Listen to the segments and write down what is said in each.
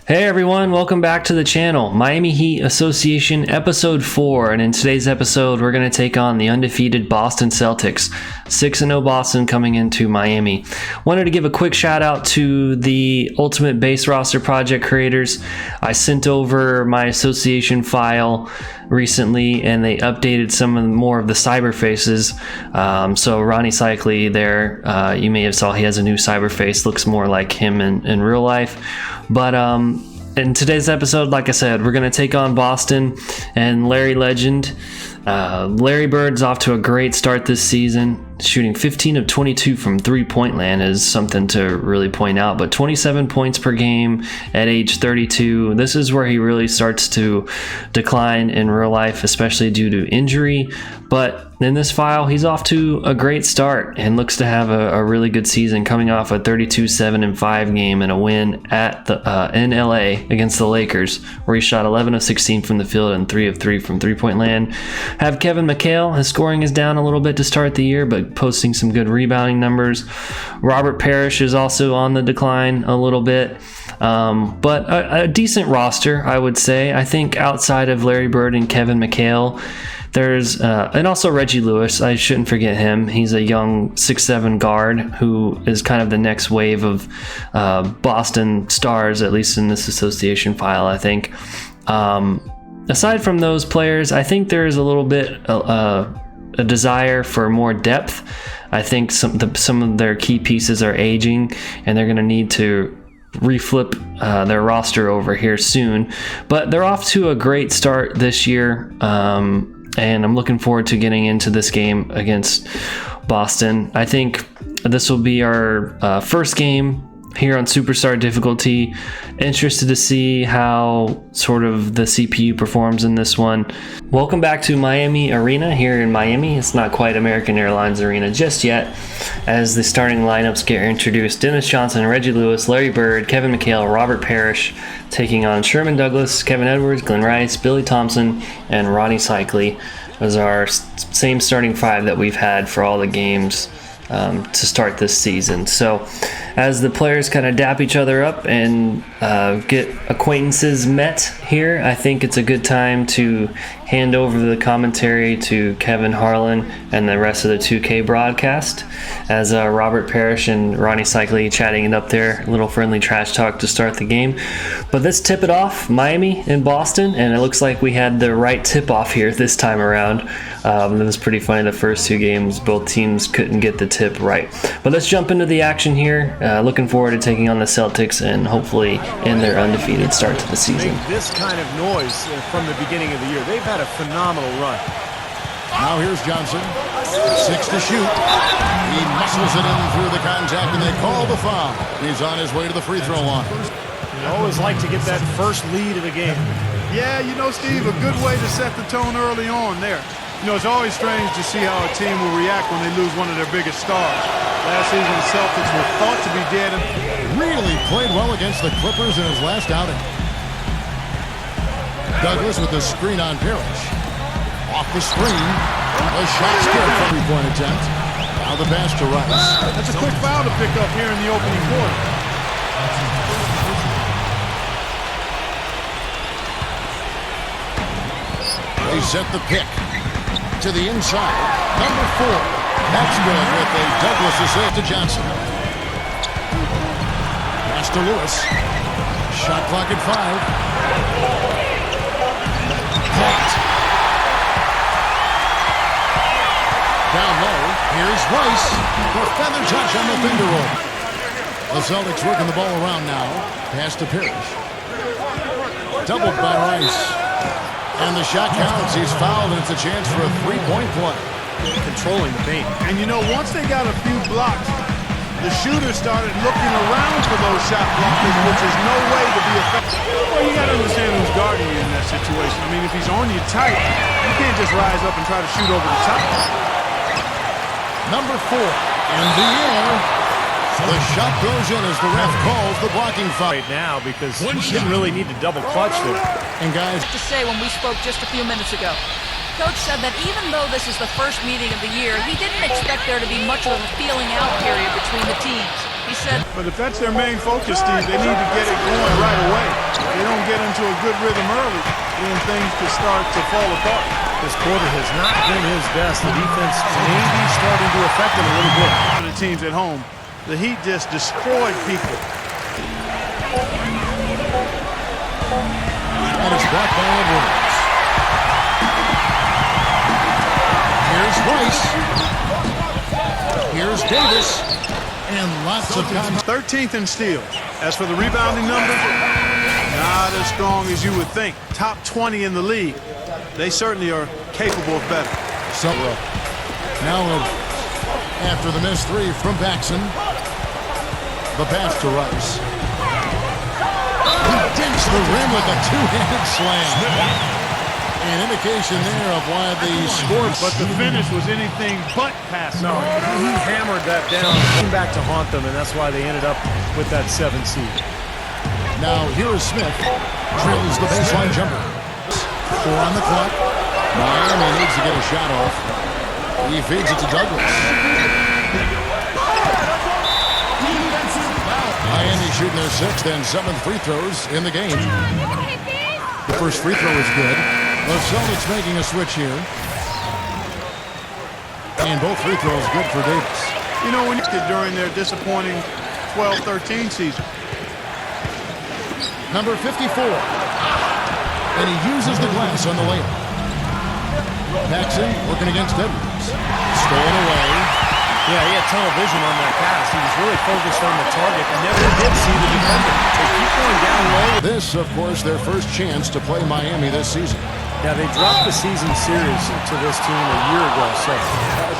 Hey everyone, welcome back to the channel. Miami Heat Association episode 4, and in today's episode we're going to take on the undefeated Boston Celtics. 6-0 Boston coming into Miami. Wanted to give a quick shout out to the Ultimate Base Roster Project creators. I sent over my association file recently and they updated some of more of the cyber faces. So Ronnie Cycli there, you may have saw he has a new cyber face, looks more like him in real life. But in today's episode, like I said, we're going to take on Boston and Larry Legend. Larry Bird's off to a great start this season. Shooting 15 of 22 from three-point land is something to really point out, but 27 points per game at age 32. This is where he really starts to decline in real life, especially due to injury. But in this file, he's off to a great start and looks to have a really good season, coming off a 32-7-5 game and a win at in LA against the Lakers, where he shot 11 of 16 from the field and 3 of 3 from three-point land. Have Kevin McHale, his scoring is down a little bit to start the year, but posting some good rebounding numbers. Robert Parrish is also on the decline a little bit, but a decent roster, I would say. I think outside of Larry Bird and Kevin McHale, there's and also Reggie Lewis. I shouldn't forget him. He's a young 6'7" guard who is kind of the next wave of Boston stars, at least in this association file, I think. Aside from those players, I think there is a little bit a desire for more depth. I think some of their key pieces are aging, and they're going to need to reflip their roster over here soon. But they're off to a great start this year, and I'm looking forward to getting into this game against Boston. I think this will be our first game here on Superstar difficulty. Interested to see how sort of the CPU performs in this one. Welcome back to Miami Arena here in Miami. It's not quite American Airlines Arena just yet, as the starting lineups get introduced. Dennis Johnson, Reggie Lewis, Larry Bird, Kevin McHale, Robert Parrish, taking on Sherman Douglas, Kevin Edwards, Glenn Rice, Billy Thompson, and Ronnie Cycli. Those are our same starting five that we've had for all the games to start this season. So as the players kind of dap each other up and get acquaintances met here, I think it's a good time to hand over the commentary to Kevin Harlan and the rest of the 2K broadcast, as Robert Parrish and Ronnie Cycli chatting it up there, a little friendly trash talk to start the game. But let's tip it off, Miami and Boston, and it looks like we had the right tip off here this time around. It was pretty funny, the first two games both teams couldn't get the tip right. But let's jump into the action here. Looking forward to taking on the Celtics and hopefully in their undefeated start to the season. This kind of noise from the beginning of the year. They've had a phenomenal run. Now here's Johnson. 6 to shoot. He muscles it in through the contact and they call the foul. He's on his way to the free throw line. You always like to get that first lead of the game. Yeah, you know, Steve, a good way to set the tone early on there. You know, it's always strange to see how a team will react when they lose one of their biggest stars. Last season, the Celtics were thought to be dead. Really played well against the Clippers in his last outing. Douglas with the screen on Parrish. Off the screen. The shot's good for a 3-point attempt. Now the pass to Rice. That's a quick foul to pick up here in the opening quarter. They set the pick to the inside. Number 4. That's good with a Douglas assist to Johnson. Pass to Lewis. Shot clock at 5. Caught. Down low. Here's Rice. The feather touch on the finger roll. The Celtics working the ball around now. Pass to Parrish. Doubled by Rice. And the shot counts. He's fouled, and it's a chance for a 3-point play. Controlling the paint. And you know, once they got a few blocks, the shooter started looking around for those shot blockers, which is no way to be effective. Well, you got to understand who's guarding you in that situation. I mean, if he's on you tight, you can't just rise up and try to shoot over the top. Number 4 in the air. The shot goes in as the ref calls the blocking foul. Right now, because he didn't really need to double clutch there. And guys, to say when we spoke just a few minutes ago, Coach said that even though this is the first meeting of the year, he didn't expect there to be much of a feeling out period between the teams. He said, but if that's their main focus, Steve, they need to get it going right away. get into a good rhythm early, then things could start to fall apart. This quarter has not been his best. The defense may be starting to affect him a little bit. For the teams at home, the Heat just destroyed people. And it's blocked by Edwards. Here's Rice. Here's Davis. And lots of time. 13th in steals. As for the rebounding numbers, not as strong as you would think. Top 20 in the league. They certainly are capable of better. Now after the missed three from Paxson. The pass to Rice. He dinks the rim with a two-handed slam. An indication there of why the score. But the finish was anything but passing. No, he hammered that down. Came back to haunt them, and that's why they ended up with that 7 seed. Now here is Smith. Drills the baseline jumper. 4 on the clock. Miami needs to get a shot off. He feeds it to Douglas. Miami shooting their 6th and 7th free throws in the game. The first free throw is good. The Celtics making a switch here. And both free throws good for Davis. You know, when you get during their disappointing 12-13 season. Number 54. And he uses the glass on the layup. Paxson working against Edwards. Stolen away. Yeah, he had tunnel vision on that pass. He was really focused on the target and never did see the defender. They keep going down low. This, of course, their first chance to play Miami this season. Yeah, they dropped the season series to this team a year ago, so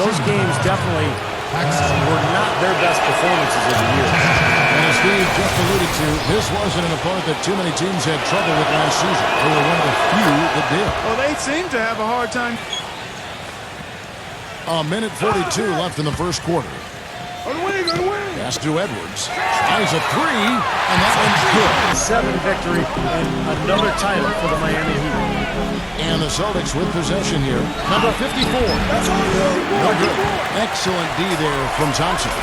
those games definitely were not their best performances of the year. And as Steve just alluded to, this wasn't an opponent that too many teams had trouble with last season. They were one of the few that did. Well, they seem to have a hard time. A minute 42 left in the first quarter. Pass to Edwards. Tries a 3, and that one's good. 7 victory and another title for the Miami Heat. And the Celtics with possession here. Number 54. No good. Excellent D there from Thompson.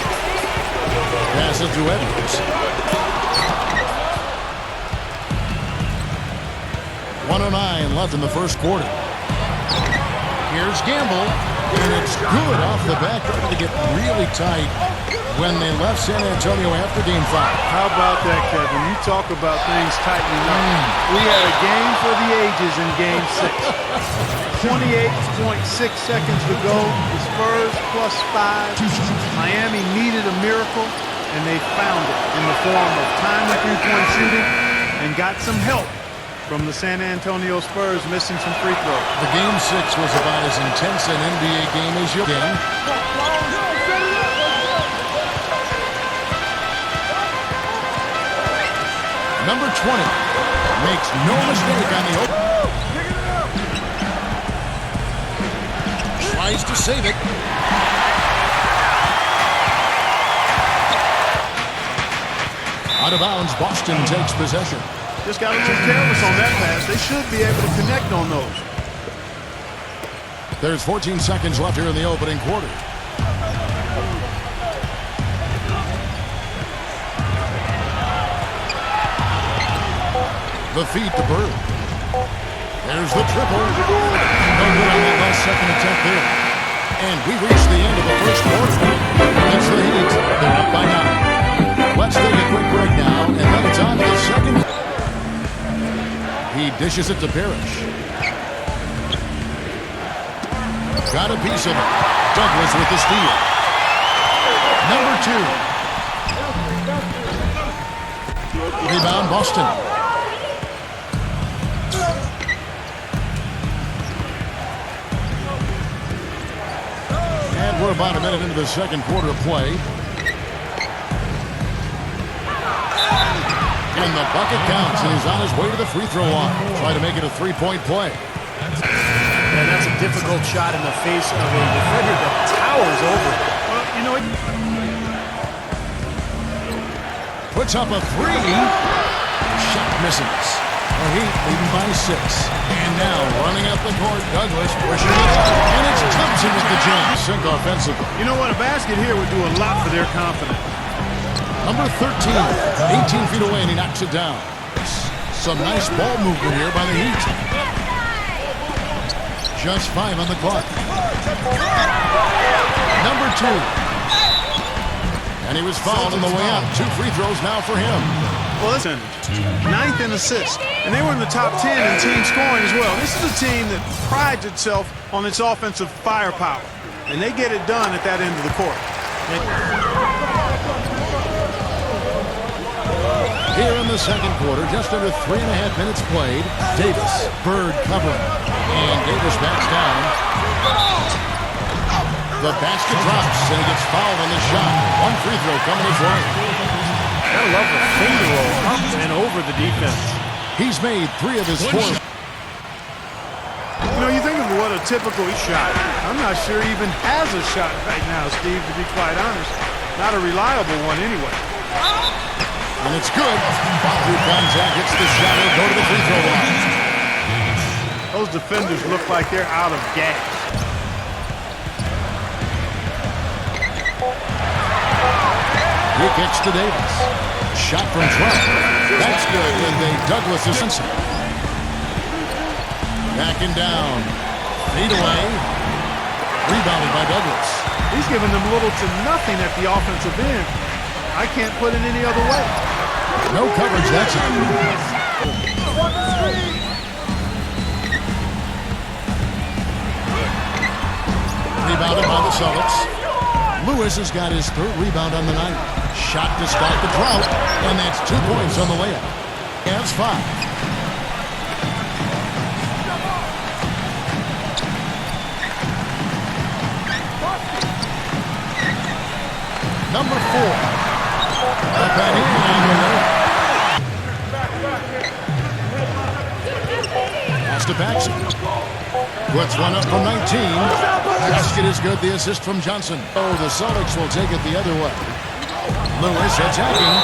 Pass it to Edwards. 1:09 left in the first quarter. Here's Gamble. And it's good off the back. Started to get really tight when they left San Antonio after Game 5. How about that, Kevin? You talk about things tightening up. We had a game for the ages in Game 6. 28.6 seconds to go. The Spurs +5. Miami needed a miracle, and they found it in the form of timely three-point shooting and got some help from the San Antonio Spurs missing some free throws. The Game 6 was about as intense an NBA game as you'll get. Number 20 makes no mistake on the open. Tries to save it. Out of bounds, Boston takes possession. Just got a little careless on that pass. They should be able to connect on those. There's 14 seconds left here in the opening quarter. The feed to Bird. There's the triple. No good on that last second attempt there. And we reach the end of the first quarter. It's the Heat. They're up by 9. Let's take a quick break now, and then it's on to the second. He dishes it to Parrish. Got a piece of it. Douglas with the steal. Number 2. Rebound Boston. And we're about a minute into the second quarter of play. And the bucket counts, and he's on his way to the free throw line. Try to make it a three-point play. And that's a difficult shot in the face of a defender that towers over. Well, you know, Puts up a 3. Shot misses. The Heat leading by 6. And now running up the court, Douglas pushing it. And it's Thompson with the jam. Sink offensively. you know what? A basket here would do a lot for their confidence. Number 13, 18 feet away, and he knocks it down. Some nice ball movement here by the Heat. Just 5 on the clock. Number 2. And he was fouled on the way out. 2 free throws now for him. Well, listen, 9th in assists, and they were in the top 10 in team scoring as well. This is a team that prides itself on its offensive firepower, and they get it done at that end of the court. Here in the second quarter, just under 3.5 minutes played. Davis, Bird covering, and Davis backs down. The basket drops, and he gets fouled on the shot. 1 free throw coming his way. I love the finger roll up and over the defense. He's made 3 of his 4. You know, you think of what a typical shot. I'm not sure he even has a shot right now, Steve, to be quite honest. Not a reliable one anyway. And it's good. Through contact, hits the shot. He'll go to the free throw line. Those defenders look like they're out of gas. He kicks to Davis. Shot from 12. That's good. And Douglas is inside. Backing down. Feed away. Rebounded by Douglas. He's giving them little to nothing at the offensive end. I can't put it any other way. No coverage that time. Rebounded by the Celtics. Lewis has got his 3rd rebound on the night. Shot to start the drought, and that's 2 points on the layup. Cavs 5. Number 4. Up and in on the layup. Pass to Paxson. Puts one up from 19. Basket is good. The assist from Johnson. Oh, the Celtics will take it the other way. Lewis attacking.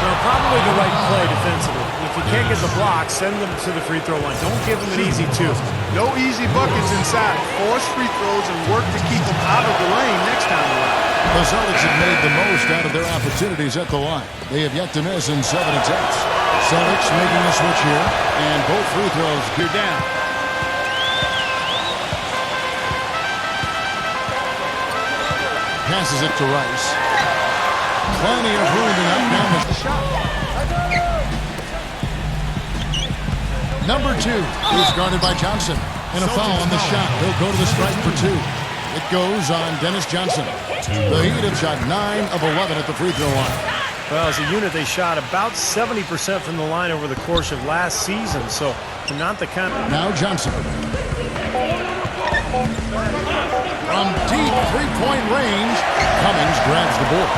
They're probably the right play defensively. If you can't get the block, send them to the free throw line. Don't give them an easy 2. No easy buckets inside. Force free throws and work to keep them out of the lane next time around. The Celtics have made the most out of their opportunities at the line. They have yet to miss in 7 attempts. Celtics making a switch here, and both free throws You're down. passes it to Rice. Plenty of room to knock down the shot. Number 2 is guarded by Johnson. And a foul on the shot. He'll go to the strike for 2. It goes on Dennis Johnson. The Heat have shot 9 of 11 at the free throw line. Well, as a unit, they shot about 70% from the line over the course of last season, so they're not the kind of... Now Johnson. From deep 3-point range, Cummings grabs the board.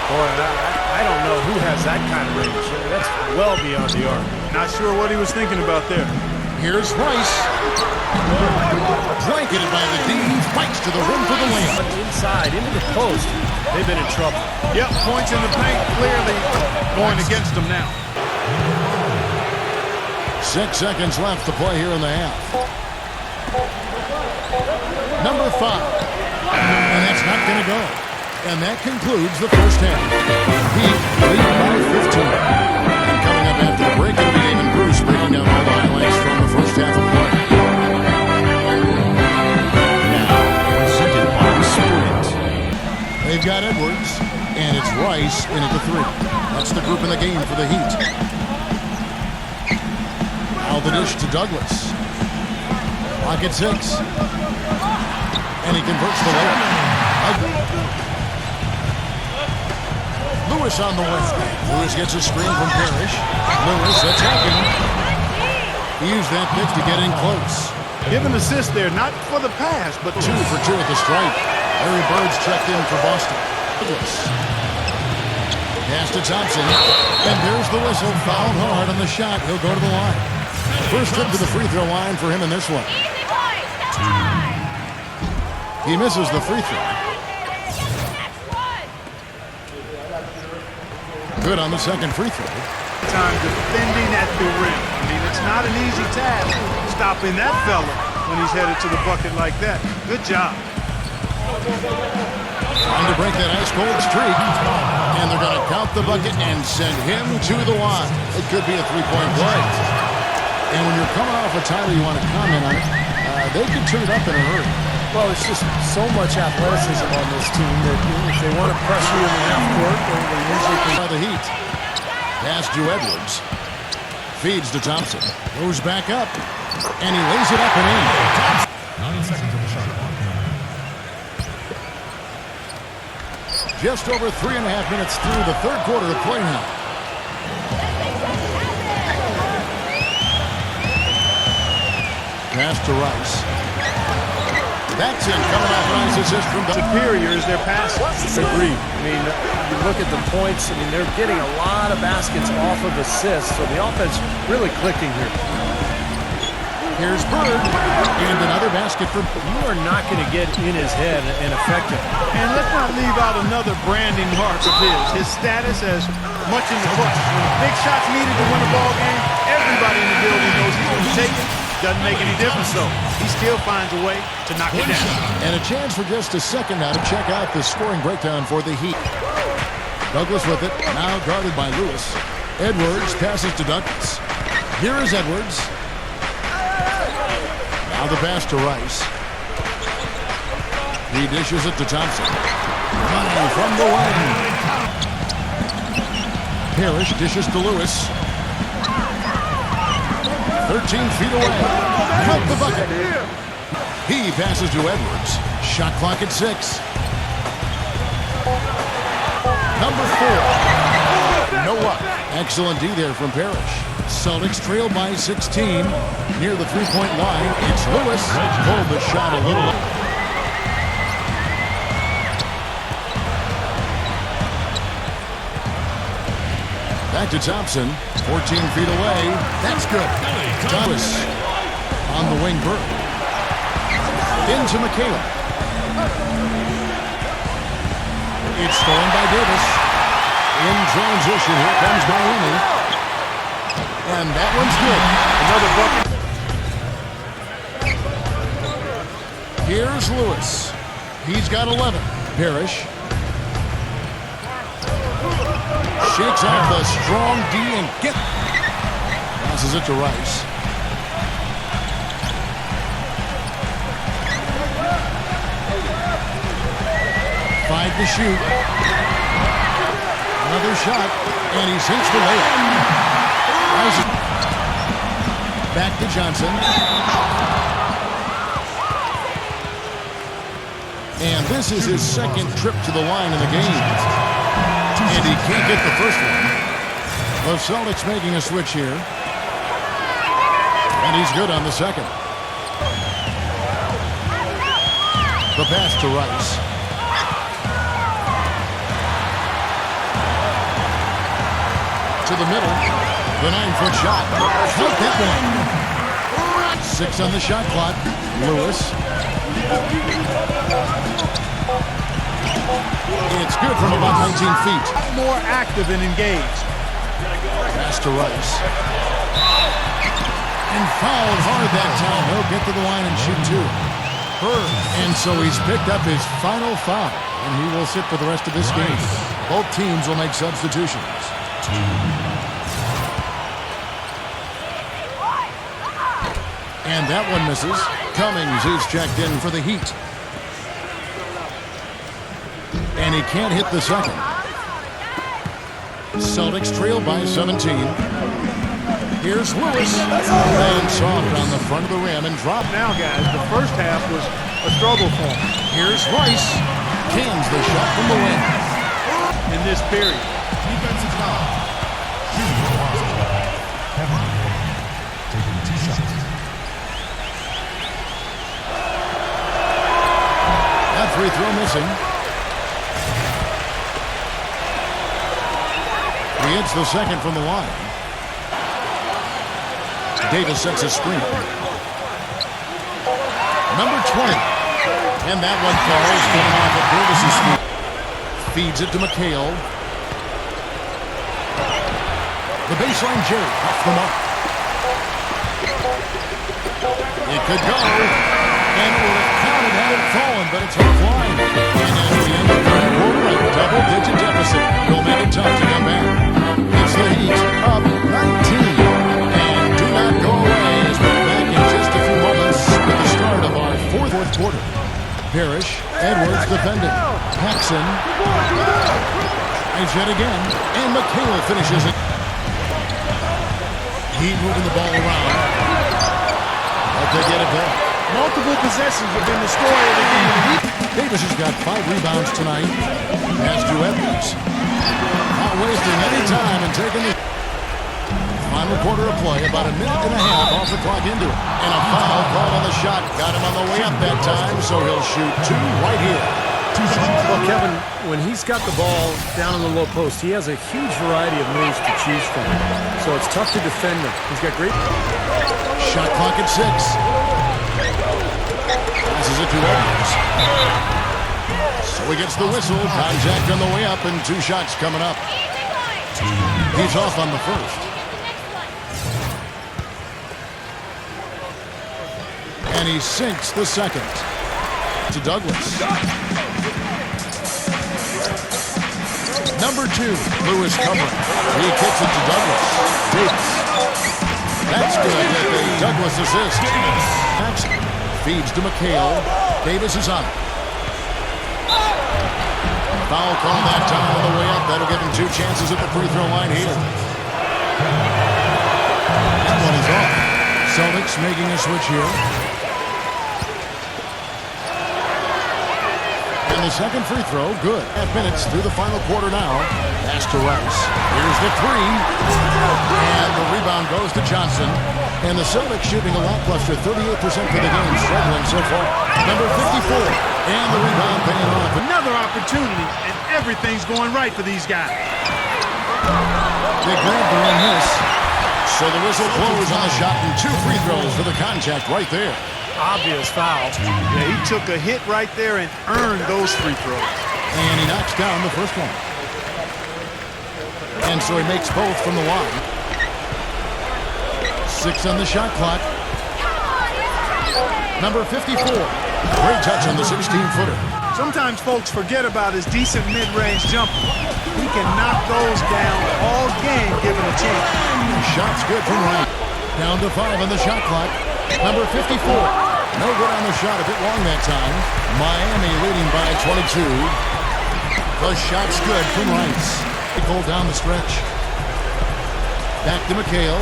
Boy, I don't know who has that kind of range. That's well beyond the arc. Not sure what he was thinking about there. Here's Rice. Blanketed by the D. Fights to the rim for the layup. Inside, into the post. They've been in trouble. Yep, points in the paint clearly going against them now. 6 seconds left to play here in the half. Number 5. And that's not going to go. And that concludes the first half. Heat lead by 15. And coming up after the break, it'll be Damon Bruce breaking down all the highlights from the first half of play. Now, presented by Sprint. They've got Edwards, and it's Rice in at the 3. That's the group in the game for the Heat. Now the dish to Douglas. Pocket 6. And he converts the layup. Lewis on the way. Lewis gets a screen from Parrish. Lewis attacking. He used that pitch to get in close. Give an assist there, not for the pass, but 2 for 2 at the strike. Larry Bird's checked in for Boston. Pass to Thompson. And there's the whistle. Fouled hard on the shot. He'll go to the line. First trip to the free throw line for him in this one. He misses the free throw. Good on the second free throw. time defending at the rim. I mean, it's not an easy task stopping that fella when he's headed to the bucket like that. Good job. Trying to break that ice cold streak. And they're going to count the bucket and send him to the line. It could be a three-point play. And when you're coming off a title, you want to comment on it. They can turn it up in a hurry. Well, it's just so much athleticism on this team that if they want to press you in the half court, they usually can. By the Heat. Pass to Edwards. Feeds to Thompson. Goes back up. And he lays it up and in. 9 seconds on the shot clock. Just over 3.5 minutes through the third quarter of play now. Pass to Rice. That's in. Coming off an nice assist from Superior is their passes. Agreed. I mean, you look at the points, I mean, they're getting a lot of baskets off of assists, so the offense really clicking here. Here's Bird. And another basket for... You are not going to get in his head and affect him. And let's not leave out another branding mark of his status as much in the clutch. When big shots needed to win a ball game, everybody in the building knows he's going to take it. Doesn't make any difference, though. He still finds a way to knock it down. And a chance for just a second now to check out the scoring breakdown for the Heat. Douglas with it, now guarded by Lewis. Edwards passes to Douglas. Here is Edwards. Now the pass to Rice. He dishes it to Thompson. Running from the wing. Parrish dishes to Lewis. 13 feet away. Count the bucket. He passes to Edwards. Shot clock at 6. Number 4. No luck. Excellent D there from Parrish. Celtics trail by 16. Near the three-point line, it's Lewis. Pulled the shot a little. Back to Thompson. 14 feet away. That's good. Thomas on the wing. Bird. Into McHale. It's stolen by Davis. In transition, here comes Miami. And that one's good. Another bucket. Here's Lewis. He's got 11. Parrish. Shakes off the strong D and passes it to Rice. Five to shoot. Another shot, and he sinks the layup. Back to Johnson. And this is his second trip to the line in the game. And he can't get the first one. The Celtics making a switch here. And he's good on the second. The pass to Rice. To the middle. The 9-foot shot. Count that one. 6 on the shot clock. Lewis. It's good from about 19 feet. More active and engaged. Pass to Rice. And fouled hard that time. He'll get to the line and shoot 2. And so he's picked up his final foul. And he will sit for the rest of this game. Both teams will make substitutions. And that one misses. Cummings is checked in for the Heat. And he can't hit the second. Celtics trail by 17. Here's Lewis. And soft on the front of the rim and drop. Now, guys, the first half was a struggle for him. Here's Rice. Cans the shot from the wing. In this period. Defensive foul. Shooting for Boston. Kevin taking 2 shots. That free throw missing. He hits the second from the line. Davis sets a screen. Number 20. And that one falls coming off of Davis's feet. Feeds it to McHale. The baseline Jerry off the mark. It could go. And it would have counted had it fallen, but it's offline. And as we end the listen, will make it tough to come back. It's the Heat up 19. And do not go away as we're back in just a few moments with the start of our fourth quarter. Parrish, Edwards defending. Paxson. And yet again. And McHale finishes it. Heat moving the ball around. But they get it back. Multiple possessions have been the story of the game. Davis has got 5 rebounds tonight. As do Edwards. Not wasting any time and taking the final quarter of play. About a minute and a half off the clock into it. And a foul called on the shot. Got him on the way up that time, so he'll shoot 2 right here. Well, Kevin, when he's got the ball down in the low post, he has a huge variety of moves to choose from. So it's tough to defend him. He's got great... Shot clock at 6. Passes it to Edwards. So he gets the whistle. Contact on the way up and 2 shots coming up. He's off on the first. And he sinks the second. To Douglas. Number 2, Lewis covering. He kicks it to Douglas. Davis. That's good with a Douglas assist. Paxson feeds to McHale. Davis is on it. Foul call that time on the way up. That'll give him 2 chances at the free throw line here. That one is off. Celtics making a switch here. And the second free throw, good. 5 minutes through the final quarter now. Pass to Rice. Here's the 3. And the rebound goes to Johnson. And the Celtics shooting a lackluster 38% for the game, struggling so far. Number 54. And the rebound paying off. Another opportunity, and everything's going right for these guys. They grabbed the run miss. So the whistle blows on the shot and 2 free throws for the contact right there. Obvious foul. Yeah, he took a hit right there and earned those free throws. And he knocks down the first one. And so he makes both from the line. 6 on the shot clock. Number 54. Great touch on the 16-footer. Sometimes folks forget about his decent mid-range jumper. He can knock those down all game given a chance. Shot's good from right. Down to 5 on the shot clock. Number 54. No good on the shot, a bit long that time. Miami leading by 22. The shot's good from Rice. They pull down the stretch. Back to McHale.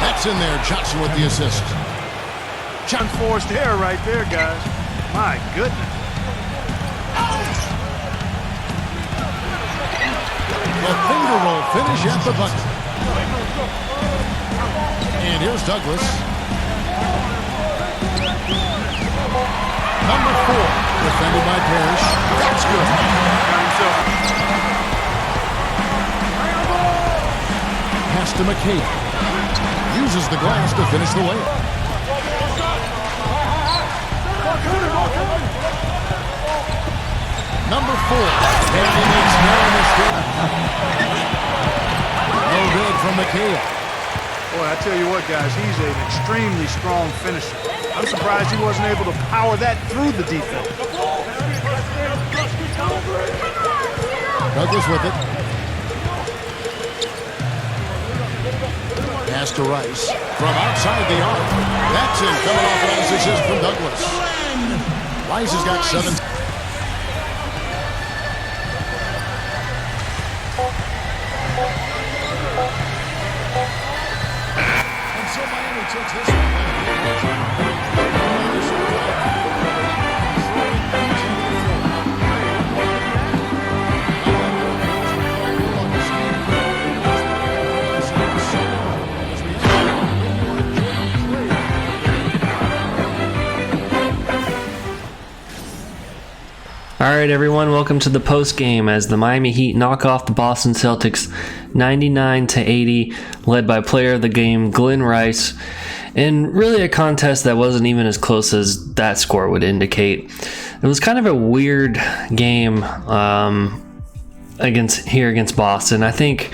That's in there. Johnson with the assist. Unforced error right there, guys. My goodness. The finger roll finish at the bucket. And here's Douglas. Number 4, defended by Parrish. That's good. Pass to McHale. Uses the glass to finish the layup. Number 4, and he makes no mistake. No good from McHale. Boy, I tell you what, guys, he's an extremely strong finisher. I'm surprised he wasn't able to power that through the defense. Douglas with it. Pass to Rice. From outside the arc. That's in. Coming off an assist from Douglas. Rice has got 7. And so Miami takes this one. Alright everyone, welcome to the post game as the Miami Heat knock off the Boston Celtics 99-80, led by player of the game Glenn Rice, in really a contest that wasn't even as close as that score would indicate. It was kind of a weird game against Boston. I think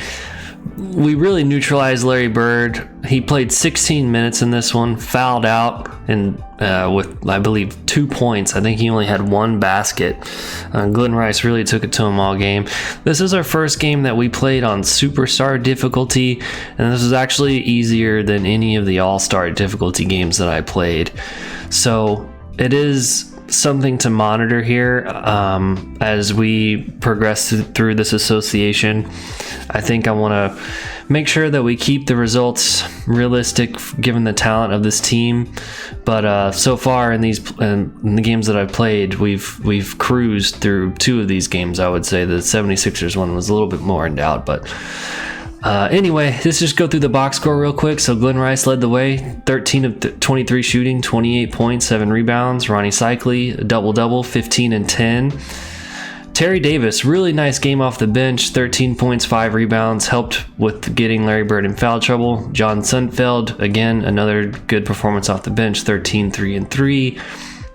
we really neutralized Larry Bird. He played 16 minutes in this one, fouled out, and with, I believe, 2 points. I think he only had 1 basket. Glenn Rice really took it to him all game. This is our first game that we played on Superstar difficulty, and this is actually easier than any of the All-Star difficulty games that I played. So it is something to monitor here as we progress through this association. I think I want to make sure that we keep the results realistic given the talent of this team. But so far in the games that I've played, we've cruised through 2 of these games. I would say the 76ers one was a little bit more in doubt, but anyway, let's just go through the box score real quick. So Glenn Rice led the way, 13 of 23 shooting, 28 points, 7 rebounds. Ronnie Cycli, a double-double, 15 and 10. Terry Davis, really nice game off the bench, 13 points, 5 rebounds, helped with getting Larry Bird in foul trouble. John Sundfeld, again, another good performance off the bench, 13, 3 and 3.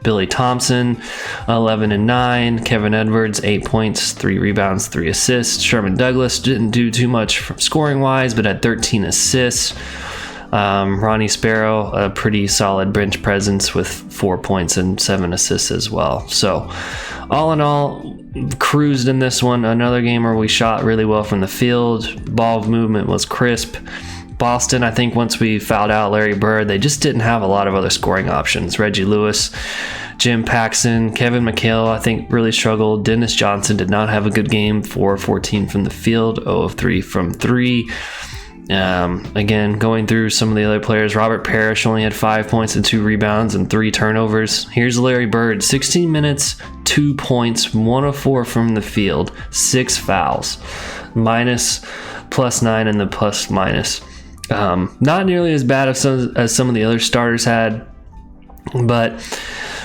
Billy Thompson, 11 and 9. Kevin Edwards, 8 points, 3 rebounds, 3 assists. Sherman Douglas didn't do too much from scoring wise, but had 13 assists. Ronnie Sparrow, a pretty solid bench presence with 4 points and 7 assists as well. So all in all, cruised in this one. Another game where we shot really well from the field. Ball movement was crisp. Boston, I think once we fouled out Larry Bird, they just didn't have a lot of other scoring options. Reggie Lewis, Jim Paxson, Kevin McHale, I think really struggled. Dennis Johnson did not have a good game, 4 of 14 from the field, 0 of 3 from 3. Again, going through some of the other players, Robert Parrish only had 5 points and 2 rebounds and 3 turnovers. Here's Larry Bird, 16 minutes, 2 points, 1 of 4 from the field, 6 fouls, minus, +9 and the plus-minus. Not nearly as bad as some of the other starters had, but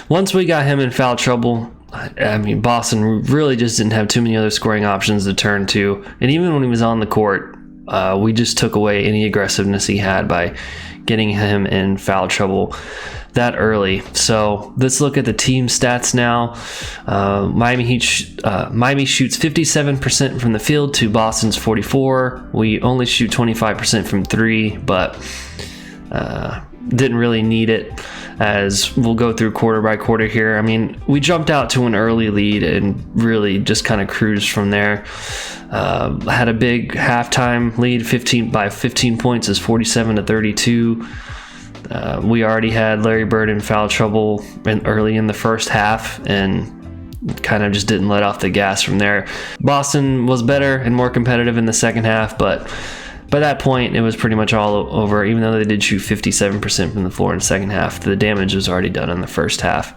once we got him in foul trouble, I mean, Boston really just didn't have too many other scoring options to turn to, and even when he was on the court, we just took away any aggressiveness he had by getting him in foul trouble that early. So let's look at the team stats now. Miami shoots 57% from the field to Boston's 44%. We only shoot 25% from 3, but didn't really need it, as we'll go through quarter by quarter here. I mean, we jumped out to an early lead and really just kind of cruised from there. Had a big halftime lead, 15 points, is 47-32. We already had Larry Bird in foul trouble early in the first half and kind of just didn't let off the gas from there. Boston was better and more competitive in the second half, but by that point, it was pretty much all over. Even though they did shoot 57% from the floor in the second half, the damage was already done in the first half.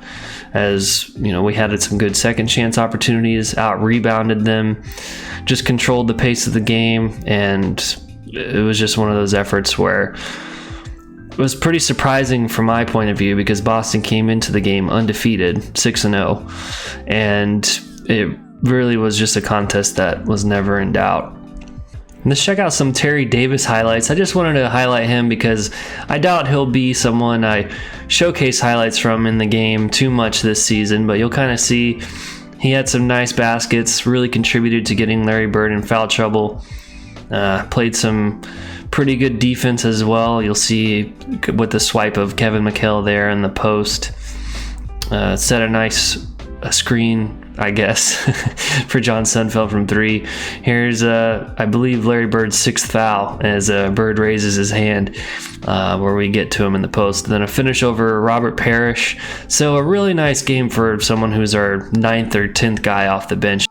As you know, we had some good second chance opportunities, out-rebounded them, just controlled the pace of the game, and it was just one of those efforts where it was pretty surprising from my point of view, because Boston came into the game undefeated, 6-0, and it really was just a contest that was never in doubt. Let's check out some Terry Davis highlights. I just wanted to highlight him because I doubt he'll be someone I showcase highlights from in the game too much this season, but you'll kind of see he had some nice baskets, really contributed to getting Larry Bird in foul trouble, played some pretty good defense as well. You'll see with the swipe of Kevin McHale there in the post, set a nice screen, I guess, for John Sundfeld from 3. Here's, I believe, Larry Bird's 6th foul as Bird raises his hand where we get to him in the post. Then a finish over Robert Parrish. So a really nice game for someone who's our 9th or 10th guy off the bench.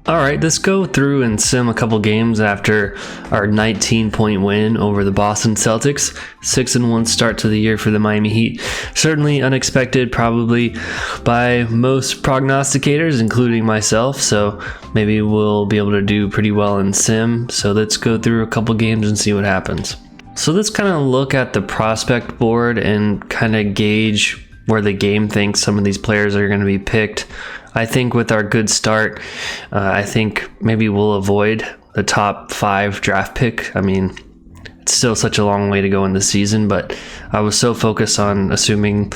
All right, let's go through and sim a couple games after our 19-point win over the Boston Celtics. 6-1 start to the year for the Miami Heat. Certainly unexpected, probably by most prognosticators, including myself. So maybe we'll be able to do pretty well in sim. So let's go through a couple games and see what happens. So let's kind of look at the prospect board and kind of gauge where the game thinks some of these players are going to be picked. I think with our good start, I think maybe we'll avoid the top 5 draft pick. I mean, it's still such a long way to go in the season, but I was so focused on assuming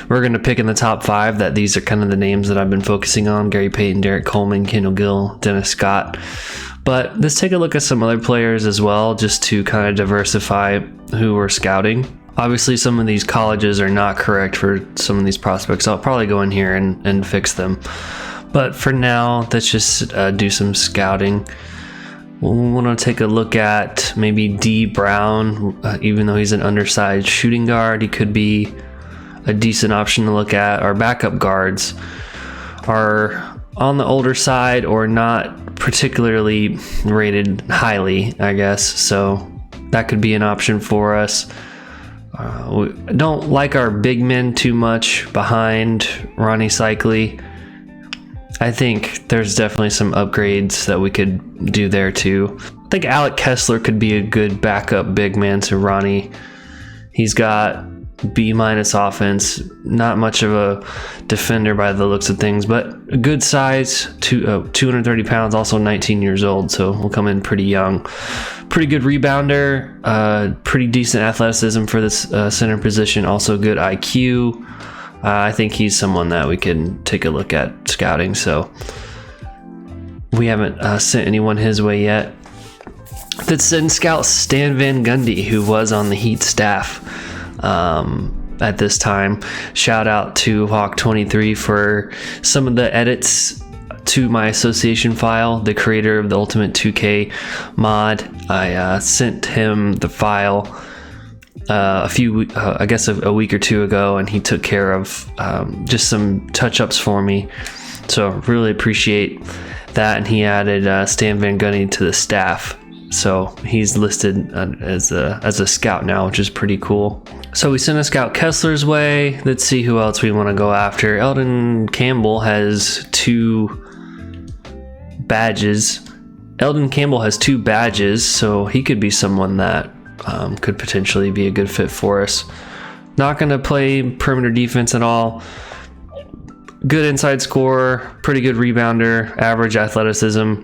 we're going to pick in the top 5 that these are kind of the names that I've been focusing on: Gary Payton, Derek Coleman, Kendall Gill, Dennis Scott. But let's take a look at some other players as well, just to kind of diversify who we're scouting. Obviously, some of these colleges are not correct for some of these prospects. I'll probably go in here and fix them. But for now, let's just do some scouting. We want to take a look at maybe D. Brown. Even though he's an undersized shooting guard, he could be a decent option to look at. Our backup guards are on the older side or not particularly rated highly, I guess. So that could be an option for us. We don't like our big men too much behind Ronnie Cycli. I think there's definitely some upgrades that we could do there too. I think Alec Kessler could be a good backup big man to Ronnie. He's got B- offense, not much of a defender by the looks of things, but a good size, 230 pounds, also 19 years old, so we'll come in pretty young. Pretty good rebounder, pretty decent athleticism for this center position, also good IQ. I think he's someone that we can take a look at scouting, so we haven't sent anyone his way yet. Let's send scout Stan Van Gundy, who was on the Heat staff at this time. Shout out to Hawk23 for some of the edits to my association file, the creator of the Ultimate 2K mod. I sent him the file a week or two ago, and he took care of just some touch-ups for me, so really appreciate that. And he added Stan Van Gundy to the staff, so he's listed as a scout now, which is pretty cool. So we sent a scout Kessler's way. Let's see who else we want to go after. Eldon Campbell has 2 badges. So he could be someone that could potentially be a good fit for us. Not going to play perimeter defense at all. Good inside scorer, pretty good rebounder, average athleticism.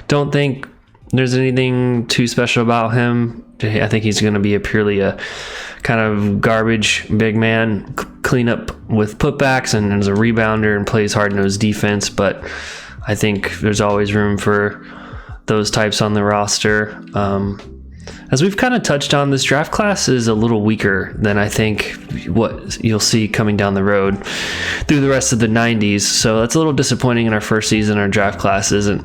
Don't think there's anything too special about him. I think he's going to be purely a kind of garbage big man, clean up with putbacks and as a rebounder and plays hard-nosed defense. But I think there's always room for those types on the roster. As we've kind of touched on, this draft class is a little weaker than I think what you'll see coming down the road through the rest of the 90s. So that's a little disappointing in our first season. Our draft class isn't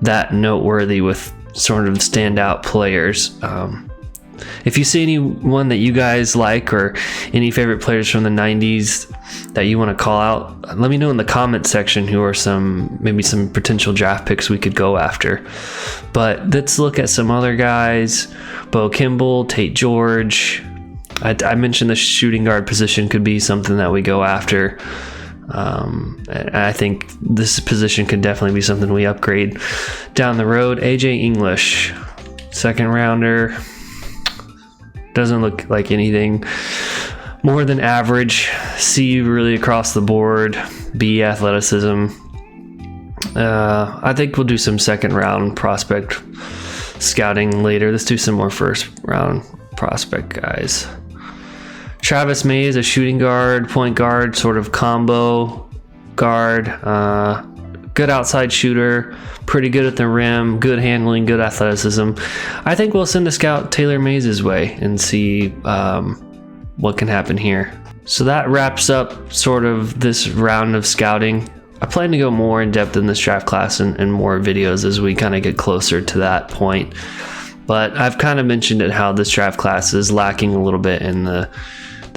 that noteworthy with sort of standout players. If you see anyone that you guys like or any favorite players from the 90s that you want to call out, let me know in the comment section who are some potential draft picks we could go after. But let's look at some other guys. Bo Kimball, Tate George. I mentioned the shooting guard position could be something that we go after. I think this position could definitely be something we upgrade down the road. AJ English, second rounder. Doesn't look like anything more than average. C really across the board. B athleticism. I think we'll do some second round prospect scouting later. Let's do some more first round prospect guys. Travis Mays, a shooting guard, point guard, sort of combo guard. Good outside shooter, pretty good at the rim, good handling, good athleticism. I think we'll send a scout Taylor Mays' way and see what can happen here. So that wraps up sort of this round of scouting. I plan to go more in depth in this draft class and more videos as we kind of get closer to that point. But I've kind of mentioned it, how this draft class is lacking a little bit in the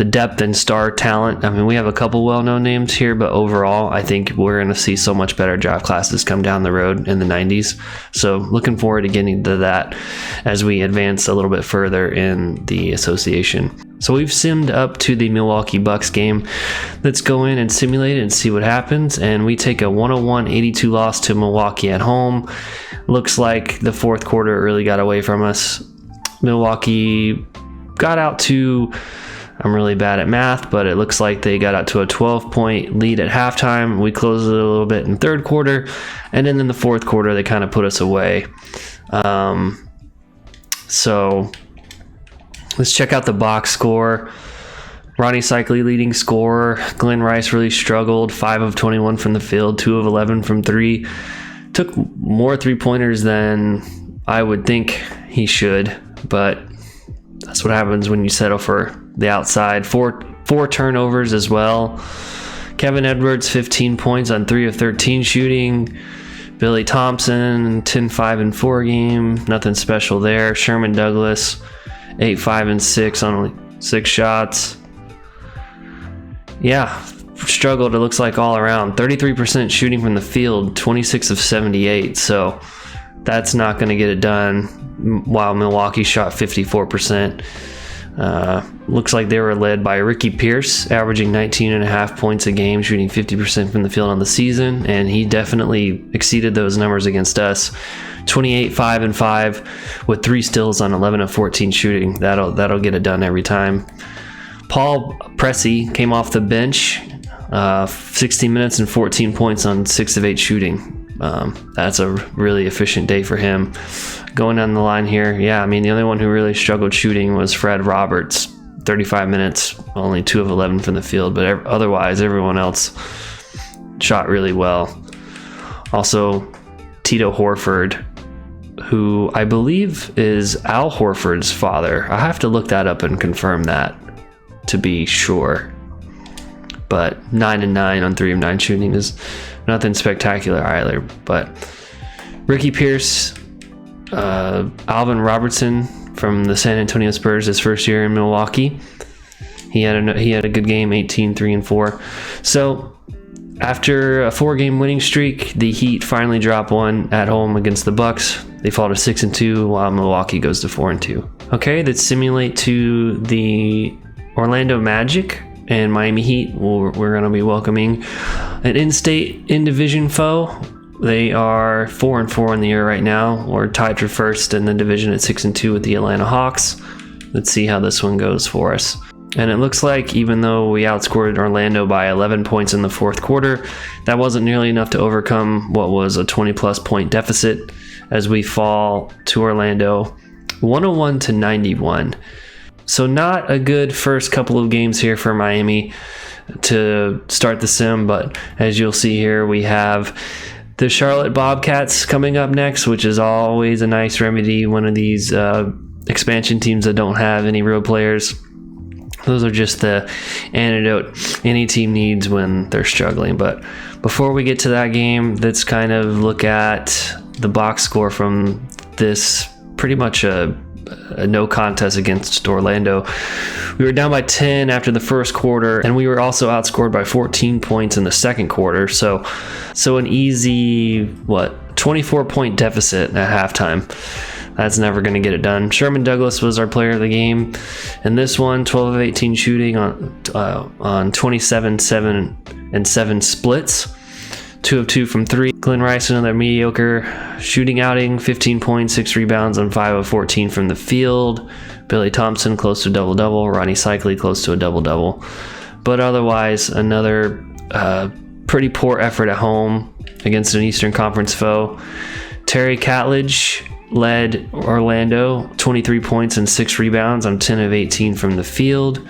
depth and star talent. I mean, we have a couple well-known names here, but overall, I think we're going to see so much better draft classes come down the road in the 90s. So looking forward to getting to that as we advance a little bit further in the association. So we've simmed up to the Milwaukee Bucks game. Let's go in and simulate it and see what happens. And we take a 101-82 loss to Milwaukee at home. Looks like the fourth quarter really got away from us. Milwaukee got out to... I'm really bad at math, but it looks like they got out to a 12-point lead at halftime. We closed it a little bit in the third quarter, and then in the fourth quarter, they kind of put us away. So let's check out the box score. Ronnie Cycli leading scorer. Glenn Rice really struggled. 5 of 21 from the field, 2 of 11 from 3. took more three-pointers than I would think he should, but that's what happens when you settle for the outside. Four turnovers as well. Kevin Edwards, 15 points on 3 of 13 shooting. Billy Thompson, 10, 5, and 4 game. Nothing special there. Sherman Douglas, 8, 5, and 6 on only 6 shots. Yeah, struggled, it looks like, all around. 33% shooting from the field, 26 of 78. So that's not going to get it done, while Milwaukee shot 54%. Looks like they were led by Ricky Pierce, averaging 19.5 points a game, shooting 50% from the field on the season, and he definitely exceeded those numbers against us. 28, 5, and 5 with 3 steals on 11 of 14 shooting. That'll get it done every time. Paul Pressey came off the bench, 16 minutes and 14 points on 6 of 8 shooting. That's a really efficient day for him. Going down the line here, yeah, I mean, the only one who really struggled shooting was Fred Roberts. 35 minutes, only 2 of 11 from the field, but otherwise everyone else shot really well. Also, Tito Horford, who I believe is Al Horford's father. I have to look that up and confirm that to be sure. But 9 and 9 on 3 of 9 shooting is nothing spectacular either. But Ricky Pierce, Alvin Robertson from the San Antonio Spurs, his first year in Milwaukee. He had a good game, 18, 3, and 4. So after a 4-game winning streak, the Heat finally drop one at home against the Bucks. They fall to 6 and 2, while Milwaukee goes to 4 and 2. Okay, let's simulate to the Orlando Magic and Miami Heat. We're going to be welcoming an in-state, in-division foe. They are 4 and 4 in the year right now. We're tied for first in the division at 6 and 2 with the Atlanta Hawks. Let's see how this one goes for us. And it looks like even though we outscored Orlando by 11 points in the fourth quarter, that wasn't nearly enough to overcome what was a 20-plus point deficit as we fall to Orlando 101 to 91. So not a good first couple of games here for Miami to start the sim, but as you'll see here, we have the Charlotte Bobcats coming up next, which is always a nice remedy. One of these expansion teams that don't have any real players. Those are just the antidote any team needs when they're struggling. But before we get to that game, let's kind of look at the box score from this pretty much a no contest against Orlando. We were down by 10 after the first quarter, and we were also outscored by 14 points in the second quarter. So an easy, 24-point deficit at halftime. That's never going to get it done. Sherman Douglas was our player of the game. And this one, 12 of 18 shooting on 27, 7, and 7 splits. 2 of 2 from 3. Glenn Rice, another mediocre shooting outing. 15 points, 6 rebounds on 5 of 14 from the field. Billy Thompson, close to a double-double. Ronnie Cycli, close to a double-double. But otherwise, another pretty poor effort at home against an Eastern Conference foe. Terry Catledge led Orlando, 23 points and 6 rebounds on 10 of 18 from the field.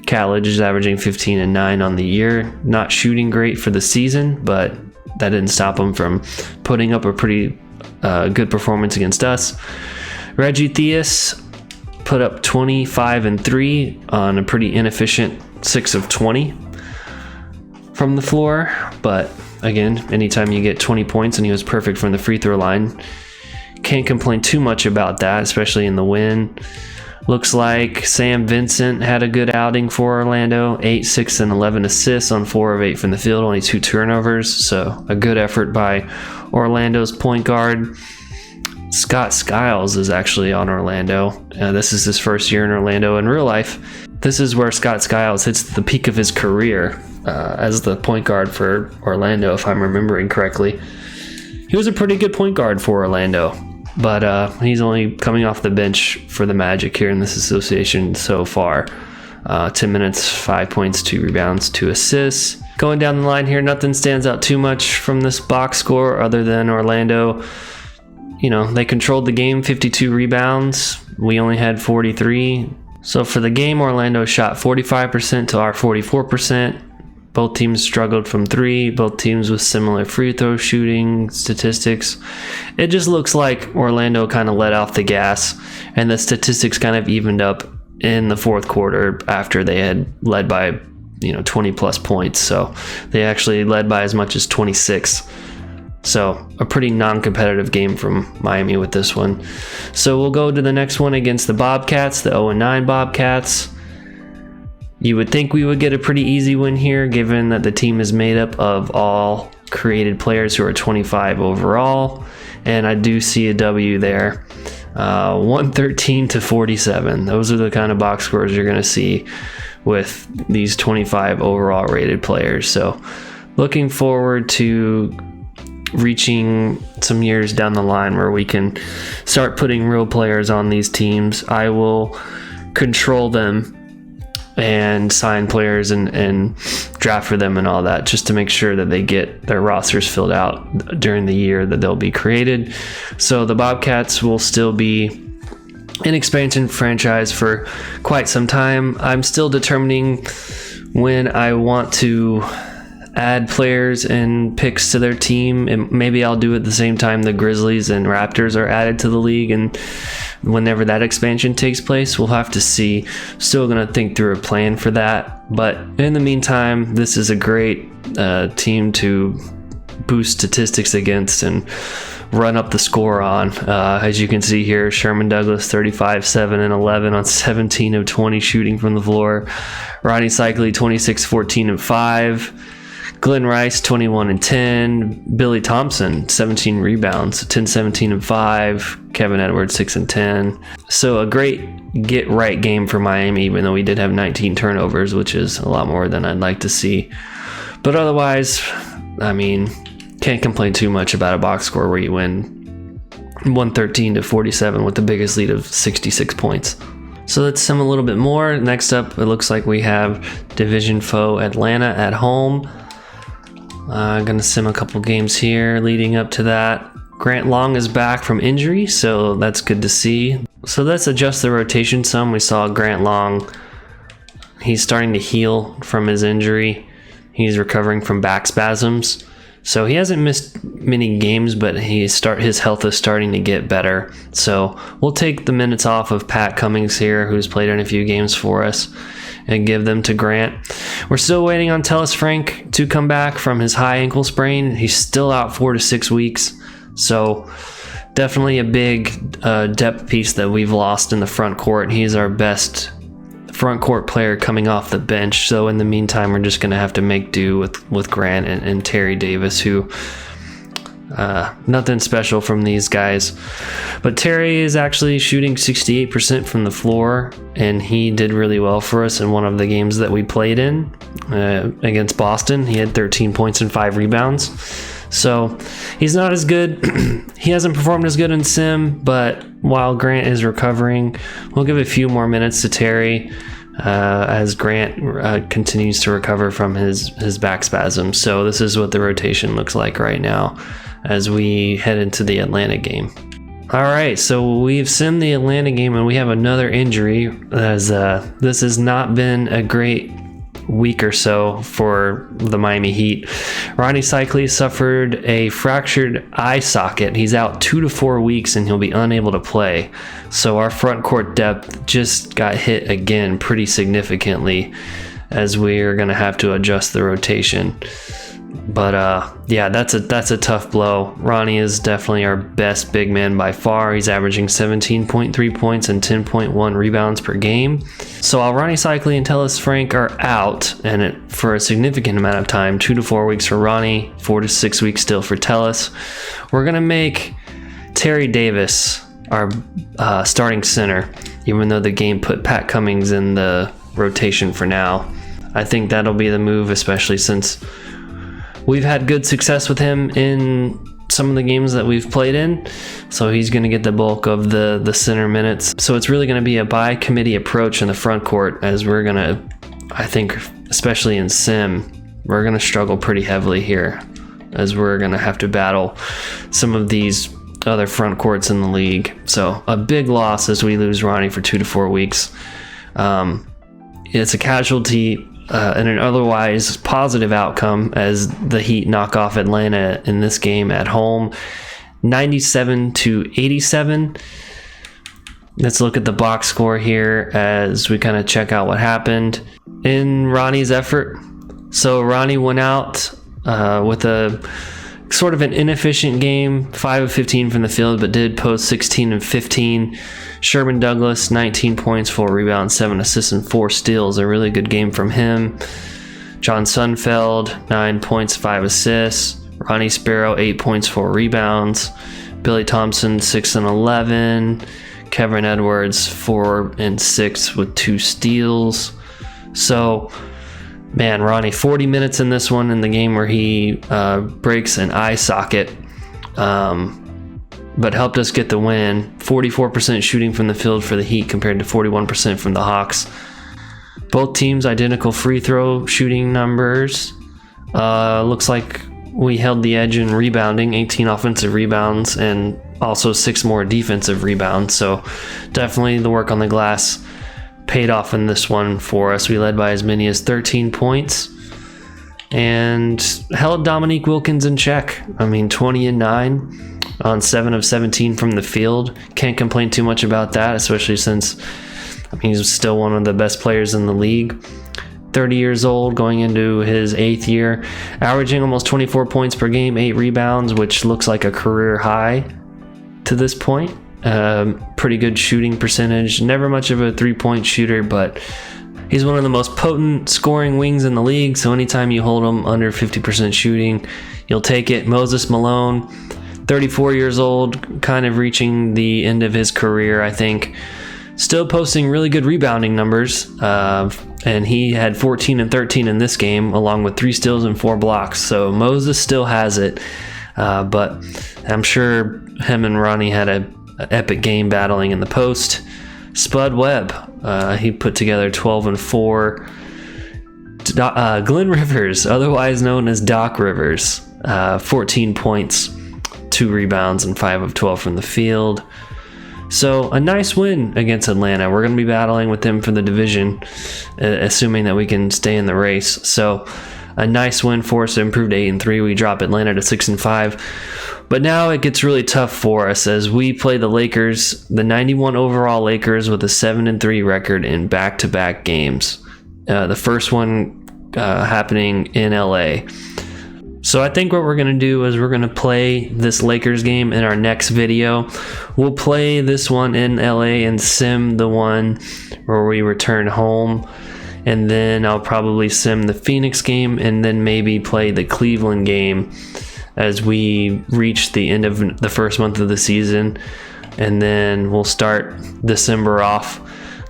Catledge is averaging 15 and 9 on the year. Not shooting great for the season, but that didn't stop him from putting up a pretty good performance against us. Reggie Theus put up 25 and 3 on a pretty inefficient 6 of 20 from the floor. But again, anytime you get 20 points, and he was perfect from the free throw line, can't complain too much about that, especially in the win. Looks like Sam Vincent had a good outing for Orlando. 8, 6, and 11 assists on 4 of 8 from the field, only 2 turnovers. So a good effort by Orlando's point guard. Scott Skiles is actually on Orlando. This is his first year in Orlando. In real life, this is where Scott Skiles hits the peak of his career as the point guard for Orlando, if I'm remembering correctly. He was a pretty good point guard for Orlando, but he's only coming off the bench for the Magic here in this association so far. 10 minutes, 5 points, 2 rebounds, 2 assists. Going down the line here, nothing stands out too much from this box score other than Orlando. You know, they controlled the game, 52 rebounds. We only had 43. So for the game, Orlando shot 45% to our 44%. Both teams struggled from three, both teams with similar free throw shooting statistics. It just looks like Orlando kind of let off the gas, and the statistics kind of evened up in the fourth quarter after they had led by 20 plus points. So they actually led by as much as 26. So a pretty non-competitive game from Miami with this one. So we'll go to the next one against the Bobcats, the 0-9 Bobcats. You would think we would get a pretty easy win here, given that the team is made up of all created players who are 25 overall, and I do see a W there. 113-47. Those are the kind of box scores you're going to see with these 25 overall rated players. So looking forward to reaching some years down the line where we can start putting real players on these teams. I will control them and sign players and draft for them and all that, just to make sure that they get their rosters filled out during the year that they'll be created. So the Bobcats will still be an expansion franchise for quite some time. I'm still determining when I want to add players and picks to their team, and maybe I'll do it at the same time the Grizzlies and Raptors are added to the league, and whenever that expansion takes place, we'll have to see. Still going to think through a plan for that, but in the meantime, this is a great team to boost statistics against and run up the score on. As you can see here, Sherman Douglas 35, 7, and 11 on 17 of 20 shooting from the floor. Ronnie Cycli 26, 14, and 5. Glenn Rice 21 and 10, Billy Thompson 17 rebounds, 10, 17 and 5, Kevin Edwards 6 and 10. So a great get right game for Miami, even though we did have 19 turnovers, which is a lot more than I'd like to see. But otherwise, I mean, can't complain too much about a box score where you win 113-47 with the biggest lead of 66 points. So let's sim a little bit more. Next up, it looks like we have division foe Atlanta at home. I'm going to sim a couple games here leading up to that. Grant Long is back from injury, so that's good to see. So let's adjust the rotation some. We saw Grant Long. He's starting to heal from his injury. He's recovering from back spasms. So he hasn't missed many games, but his health is starting to get better. So we'll take the minutes off of Pat Cummings here, who's played in a few games for us, and give them to Grant. We're still waiting on Tellus Frank to come back from his high ankle sprain. He's still out 4 to 6 weeks. So definitely a big depth piece that we've lost in the front court. He's our best front court player coming off the bench. So in the meantime, we're just going to have to make do with Grant and Terry Davis, who nothing special from these guys. But Terry is actually shooting 68% from the floor, and he did really well for us in one of the games that we played in against Boston. He had 13 points and 5 rebounds. So he's not as good. He hasn't performed as good in sim, but while Grant is recovering, we'll give a few more minutes to Terry as Grant continues to recover from his back spasms. So this is what the rotation looks like right now as we head into the Atlanta game. All right, so we've simmed the Atlanta game, and we have another injury, as this has not been a great week or so for the Miami Heat. Ronnie Cycli suffered a fractured eye socket. He's out 2 to 4 weeks, and he'll be unable to play. So our front court depth just got hit again pretty significantly, as we are going to have to adjust the rotation. But yeah, that's a tough blow. Ronnie is definitely our best big man by far. He's averaging 17.3 points and 10.1 rebounds per game. So while Ronnie Cycli and Tellus Frank are out, and for a significant amount of time, 2 to 4 weeks for Ronnie, 4 to 6 weeks still for Tellus, we're gonna make Terry Davis our starting center, even though the game put Pat Cummings in the rotation for now. I think that'll be the move, especially since we've had good success with him in some of the games that we've played in, so he's going to get the bulk of the center minutes. So it's really going to be a by committee approach in the front court, as we're going to, I think, especially in sim, we're going to struggle pretty heavily here, as we're going to have to battle some of these other front courts in the league. So a big loss as we lose Ronnie for 2 to 4 weeks. It's a casualty an otherwise positive outcome as the Heat knock off Atlanta in this game at home, 97-87. Let's look at the box score here as we kind of check out what happened in Ronnie's effort. So Ronnie went out with a sort of an inefficient game, 5 of 15 from the field, but did post 16 and 15. Sherman Douglas, 19 points, 4 rebounds, 7 assists, and 4 steals. A really good game from him. John Sundfeld, 9 points, 5 assists. Ronnie Sparrow, 8 points, 4 rebounds. Billy Thompson, 6 and 11. Kevin Edwards, 4 and 6 with 2 steals. So, man, Ronnie, 40 minutes in this one in the game where he breaks an eye socket, but helped us get the win. 44% shooting from the field for the Heat compared to 41% from the Hawks. Both teams identical free throw shooting numbers. Looks like we held the edge in rebounding, 18 offensive rebounds and also 6 more defensive rebounds. So definitely the work on the glass paid off in this one for us. We led by as many as 13 points and held Dominique Wilkins in check. I mean, 20 and 9 on 7 of 17 from the field. Can't complain too much about that, especially since he's still one of the best players in the league. 30 years old, going into his 8th year, averaging almost 24 points per game, 8 rebounds, which looks like a career high to this point. Pretty good shooting percentage. Never much of a 3-point shooter, but he's one of the most potent scoring wings in the league. So anytime you hold him under 50% shooting, you'll take it. Moses Malone, 34 years old, kind of reaching the end of his career, I think. Still posting really good rebounding numbers. And he had 14 and 13 in this game, along with 3 steals and 4 blocks. So Moses still has it. But I'm sure him and Ronnie had an epic game battling in the post. Spud Webb, he put together 12 and 4. Glenn Rivers, otherwise known as Doc Rivers, 14 points, 2 rebounds, and 5 of 12 from the field. So a nice win against Atlanta. We're going to be battling with them for the division, assuming that we can stay in the race. So a nice win for us to improve to 8 and 3. We drop Atlanta to 6 and 5. But now it gets really tough for us as we play the Lakers, the 91 overall Lakers, with a 7 and 3 record in back-to-back games. The first one happening in LA. So I think what we're going to do is we're going to play this Lakers game in our next video. We'll play this one in LA and sim the one where we return home. And then I'll probably sim the Phoenix game and then maybe play the Cleveland game as we reach the end of the first month of the season. And then we'll start December off.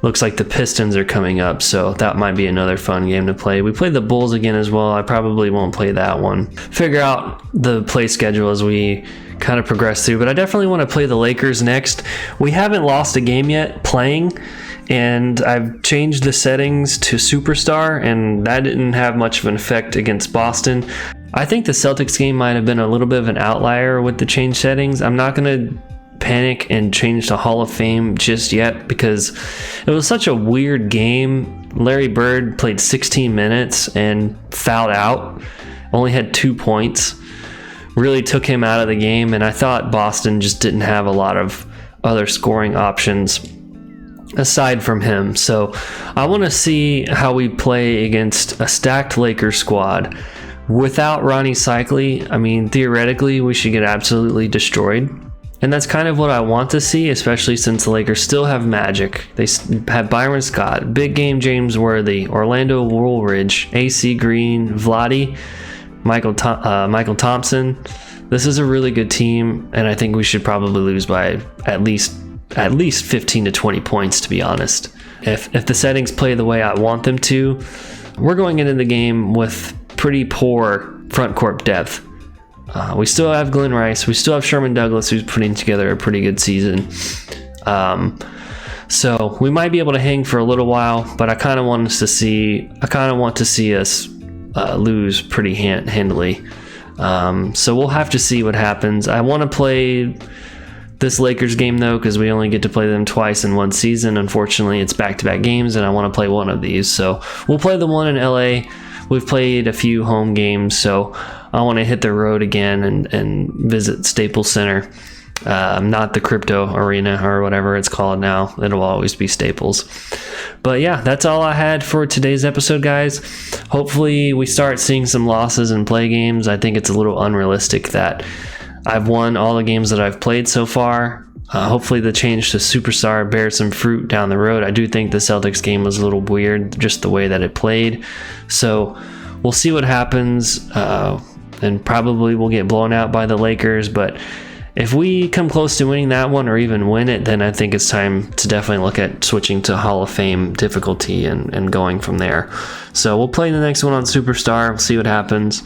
Looks like the Pistons are coming up, so that might be another fun game to play. We play the Bulls again as well. I probably won't play that one. Figure out the play schedule as we kind of progress through, but I definitely want to play the Lakers next. We haven't lost a game yet playing, and I've changed the settings to Superstar, and that didn't have much of an effect against Boston. I think the Celtics game might have been a little bit of an outlier with the change settings. I'm not going to panic and change to Hall of Fame just yet because it was such a weird game. Larry Bird played 16 minutes and fouled out, only had 2 points, really took him out of the game, and I thought Boston just didn't have a lot of other scoring options aside from him. So I want to see how we play against a stacked Lakers squad without Ronnie Cycli. I mean, theoretically we should get absolutely destroyed. And that's kind of what I want to see, especially since the Lakers still have Magic. They have Byron Scott, Big Game James Worthy, Orlando Woolridge, AC Green, Vlade, Michael Thompson. This is a really good team, and I think we should probably lose by at least 15 to 20 points, to be honest. If the settings play the way I want them to, we're going into the game with pretty poor front court depth. We still have Glenn Rice. We still have Sherman Douglas, who's putting together a pretty good season. So we might be able to hang for a little while, but I kind of want to see us lose pretty handily. So we'll have to see what happens. I want to play this Lakers game though, because we only get to play them twice in one season. Unfortunately, it's back-to-back games, and I want to play one of these. So we'll play the one in LA. We've played a few home games, so I want to hit the road again and visit Staples Center. Not the Crypto Arena or whatever it's called now. It'll always be Staples. But yeah, that's all I had for today's episode, guys. Hopefully we start seeing some losses in play games. I think it's a little unrealistic that I've won all the games that I've played so far. Hopefully the change to Superstar bears some fruit down the road. I do think the Celtics game was a little weird, just the way that it played. So we'll see what happens, and probably we'll get blown out by the Lakers. But if we come close to winning that one or even win it, then I think it's time to definitely look at switching to Hall of Fame difficulty and going from there. So we'll play the next one on Superstar. We'll see what happens.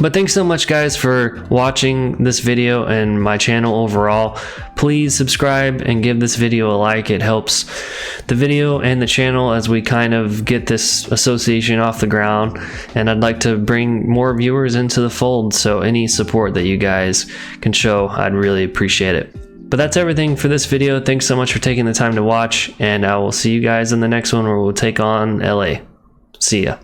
But thanks so much, guys, for watching this video and my channel overall. Please subscribe and give this video a like. It helps the video and the channel as we kind of get this association off the ground, and I'd like to bring more viewers into the fold, so any support that you guys can show, I'd really appreciate it. But that's everything for this video. Thanks so much for taking the time to watch, and I will see you guys in the next one where we'll take on LA. See ya.